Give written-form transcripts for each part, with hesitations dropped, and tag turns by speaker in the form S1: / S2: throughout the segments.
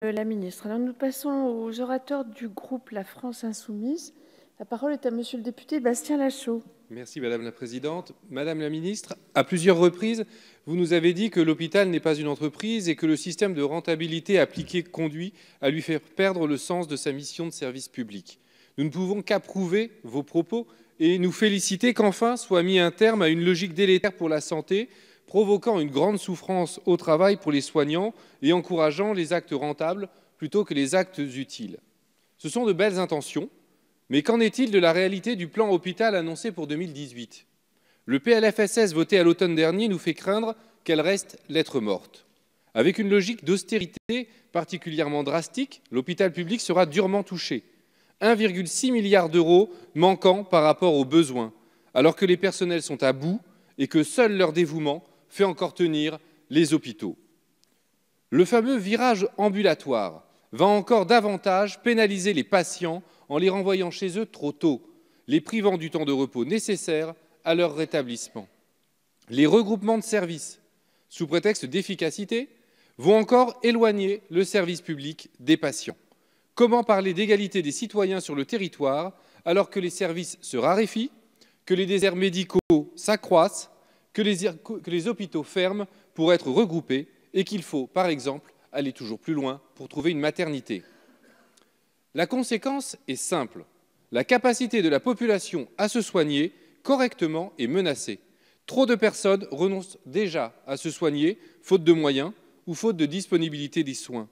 S1: la ministre. Alors nous passons aux orateurs du groupe La France Insoumise. La parole est à monsieur le député Bastien Lachaud.
S2: Merci Madame la Présidente. Madame la Ministre, à plusieurs reprises, vous nous avez dit que l'hôpital n'est pas une entreprise et que le système de rentabilité appliqué conduit à lui faire perdre le sens de sa mission de service public. Nous ne pouvons qu'approuver vos propos et nous féliciter qu'enfin soit mis un terme à une logique délétère pour la santé, provoquant une grande souffrance au travail pour les soignants et encourageant les actes rentables plutôt que les actes utiles. Ce sont de belles intentions, mais qu'en est-il de la réalité du plan hôpital annoncé pour 2018 ? Le PLFSS voté à l'automne dernier nous fait craindre qu'elle reste lettre morte. Avec une logique d'austérité particulièrement drastique, l'hôpital public sera durement touché. 1,6 milliard d'euros manquant par rapport aux besoins, alors que les personnels sont à bout et que seul leur dévouement fait encore tenir les hôpitaux. Le fameux virage ambulatoire va encore davantage pénaliser les patients en les renvoyant chez eux trop tôt, les privant du temps de repos nécessaire à leur rétablissement. Les regroupements de services, sous prétexte d'efficacité, vont encore éloigner le service public des patients. Comment parler d'égalité des citoyens sur le territoire alors que les services se raréfient, que les déserts médicaux s'accroissent, que les hôpitaux ferment pour être regroupés et qu'il faut, par exemple, aller toujours plus loin pour trouver une maternité. La conséquence est simple. La capacité de la population à se soigner correctement est menacée. Trop de personnes renoncent déjà à se soigner, faute de moyens ou faute de disponibilité des soins.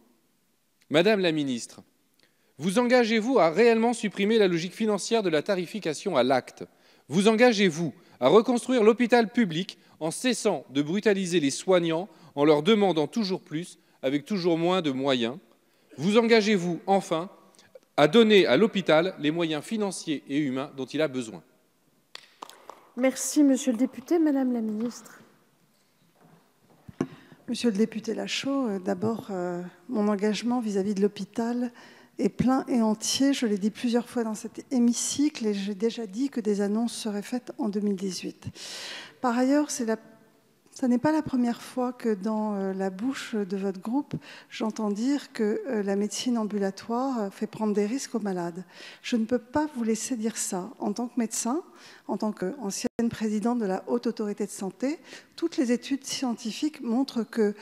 S2: Madame la ministre, vous engagez-vous à réellement supprimer la logique financière de la tarification à l'acte? Vous engagez-vous à reconstruire l'hôpital public en cessant de brutaliser les soignants en leur demandant toujours plus avec toujours moins de moyens? Vous engagez-vous enfin à donner à l'hôpital les moyens financiers et humains dont il a besoin?
S1: Merci, monsieur le député. Madame la ministre.
S3: Monsieur le député Lachaud, d'abord, mon engagement vis-à-vis de l'hôpital est plein et entier. Je l'ai dit plusieurs fois dans cet hémicycle et j'ai déjà dit que des annonces seraient faites en 2018. Par ailleurs, ce n'est pas la première fois que dans la bouche de votre groupe, j'entends dire que la médecine ambulatoire fait prendre des risques aux malades. Je ne peux pas vous laisser dire ça. En tant que médecin, en tant qu'ancienne présidente de la Haute Autorité de Santé, toutes les études scientifiques montrent que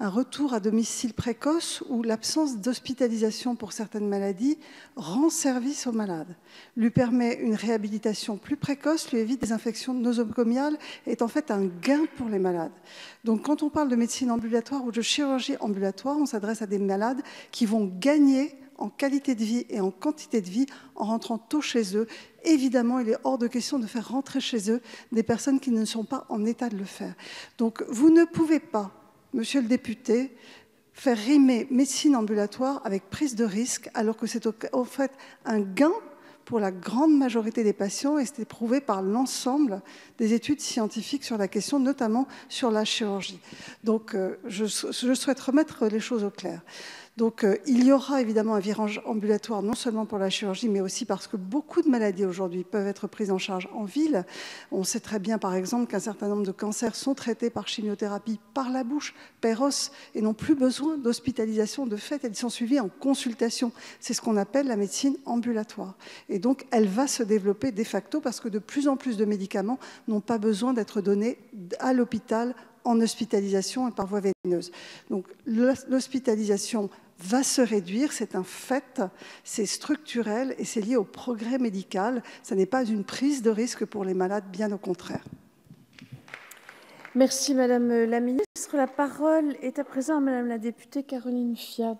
S3: un retour à domicile précoce ou l'absence d'hospitalisation pour certaines maladies rend service aux malades, lui permet une réhabilitation plus précoce, lui évite des infections nosocomiales et est en fait un gain pour les malades. Donc quand on parle de médecine ambulatoire ou de chirurgie ambulatoire, on s'adresse à des malades qui vont gagner en qualité de vie et en quantité de vie en rentrant tôt chez eux. Évidemment, il est hors de question de faire rentrer chez eux des personnes qui ne sont pas en état de le faire. Donc vous ne pouvez pas, monsieur le député, faire rimer médecine ambulatoire avec prise de risque, alors que c'est en fait un gain pour la grande majorité des patients et c'est prouvé par l'ensemble des études scientifiques sur la question, notamment sur la chirurgie. Donc je souhaite remettre les choses au clair. Donc il y aura évidemment un virage ambulatoire, non seulement pour la chirurgie, mais aussi parce que beaucoup de maladies aujourd'hui peuvent être prises en charge en ville. On sait très bien, par exemple, qu'un certain nombre de cancers sont traités par chimiothérapie par la bouche, per-os, et n'ont plus besoin d'hospitalisation de fait. Elles sont suivies en consultation. C'est ce qu'on appelle la médecine ambulatoire. Et donc, elle va se développer de facto parce que de plus en plus de médicaments n'ont pas besoin d'être donnés à l'hôpital en hospitalisation et par voie veineuse. Donc l'hospitalisation va se réduire, c'est un fait, c'est structurel et c'est lié au progrès médical. Ce n'est pas une prise de risque pour les malades, bien au contraire.
S1: Merci Madame la ministre. La parole est à présent à Madame la députée Caroline Fiat.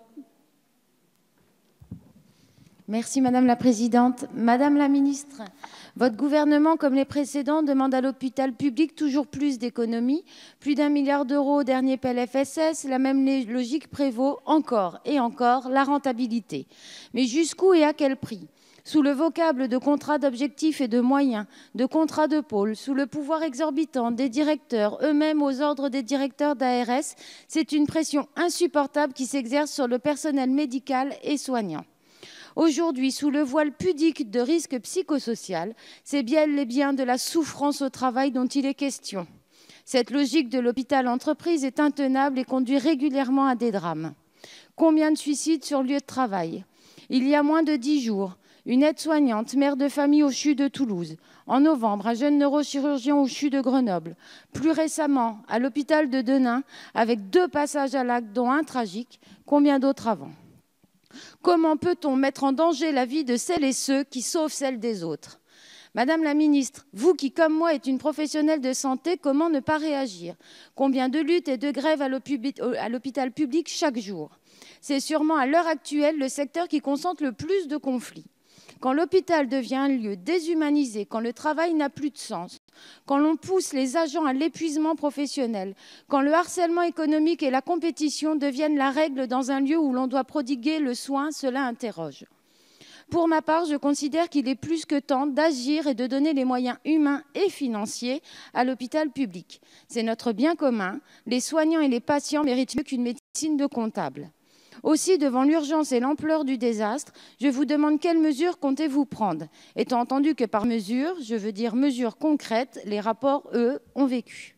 S4: Merci Madame la Présidente. Madame la Ministre, votre gouvernement, comme les précédents, demande à l'hôpital public toujours plus d'économies. Plus d'1 milliard d'euros au dernier PLFSS. La même logique prévaut encore et encore la rentabilité. Mais jusqu'où et à quel prix ? Sous le vocable de contrats d'objectifs et de moyens, de contrats de pôle, sous le pouvoir exorbitant des directeurs, eux-mêmes aux ordres des directeurs d'ARS, c'est une pression insupportable qui s'exerce sur le personnel médical et soignant. Aujourd'hui, sous le voile pudique de risque psychosocial, c'est bien les biens de la souffrance au travail dont il est question. Cette logique de l'hôpital-entreprise est intenable et conduit régulièrement à des drames. Combien de suicides sur lieu de travail? Il y a moins de 10 jours, une aide-soignante, mère de famille au CHU de Toulouse. En novembre, un jeune neurochirurgien au CHU de Grenoble. Plus récemment, à l'hôpital de Denain, avec 2 passages à l'acte, dont un tragique. Combien d'autres avant? Comment peut-on mettre en danger la vie de celles et ceux qui sauvent celle des autres? Madame la ministre, vous qui, comme moi, êtes une professionnelle de santé, comment ne pas réagir? Combien de luttes et de grèves à l'hôpital public chaque jour? C'est sûrement à l'heure actuelle le secteur qui concentre le plus de conflits. Quand l'hôpital devient un lieu déshumanisé, quand le travail n'a plus de sens, quand l'on pousse les agents à l'épuisement professionnel, quand le harcèlement économique et la compétition deviennent la règle dans un lieu où l'on doit prodiguer le soin, cela interroge. Pour ma part, je considère qu'il est plus que temps d'agir et de donner les moyens humains et financiers à l'hôpital public. C'est notre bien commun. Les soignants et les patients méritent mieux qu'une médecine de comptable. Aussi, devant l'urgence et l'ampleur du désastre, je vous demande quelles mesures comptez-vous prendre, étant entendu que par mesures, je veux dire mesures concrètes, les rapports, eux, ont vécu.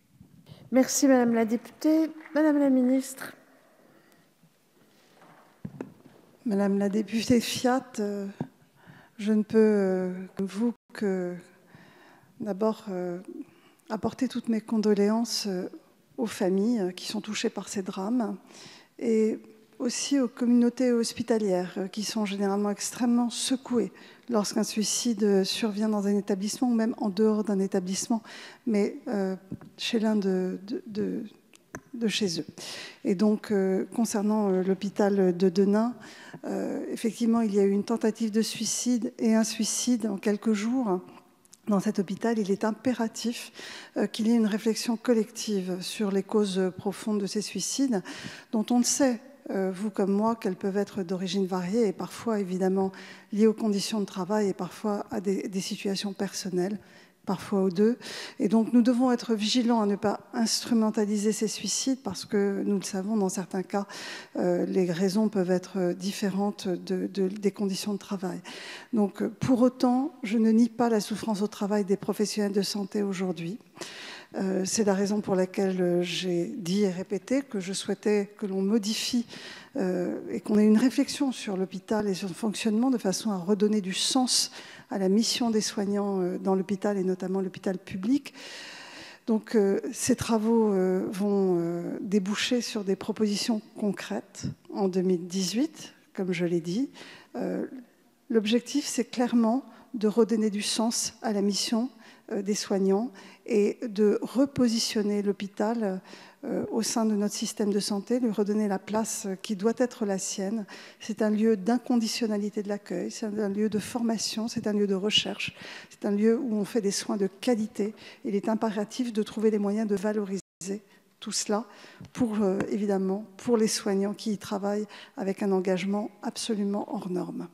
S1: Merci Madame la députée. Madame la ministre.
S3: Madame la députée Fiat, je ne peux, comme vous, que d'abord apporter toutes mes condoléances aux familles qui sont touchées par ces drames et aussi aux communautés hospitalières qui sont généralement extrêmement secouées lorsqu'un suicide survient dans un établissement ou même en dehors d'un établissement, mais chez l'un de chez eux. Et donc, concernant l'hôpital de Denain, effectivement, il y a eu une tentative de suicide et un suicide en quelques jours. Dans cet hôpital, il est impératif qu'il y ait une réflexion collective sur les causes profondes de ces suicides, dont on le sait, vous comme moi, qu'elles peuvent être d'origine variée et parfois, évidemment, liées aux conditions de travail et parfois à des situations personnelles, parfois aux deux. Et donc, nous devons être vigilants à ne pas instrumentaliser ces suicides parce que, nous le savons, dans certains cas, les raisons peuvent être différentes des conditions de travail. Donc, pour autant, je ne nie pas la souffrance au travail des professionnels de santé aujourd'hui. C'est la raison pour laquelle j'ai dit et répété que je souhaitais que l'on modifie et qu'on ait une réflexion sur l'hôpital et sur son fonctionnement de façon à redonner du sens à la mission des soignants dans l'hôpital et notamment l'hôpital public. Donc ces travaux vont déboucher sur des propositions concrètes en 2018, comme je l'ai dit. L'objectif, c'est clairement de redonner du sens à la mission des soignants et de repositionner l'hôpital au sein de notre système de santé, lui redonner la place qui doit être la sienne. C'est un lieu d'inconditionnalité de l'accueil, c'est un lieu de formation, c'est un lieu de recherche, c'est un lieu où on fait des soins de qualité. Il est impératif de trouver les moyens de valoriser tout cela pour, évidemment, pour les soignants qui y travaillent avec un engagement absolument hors norme.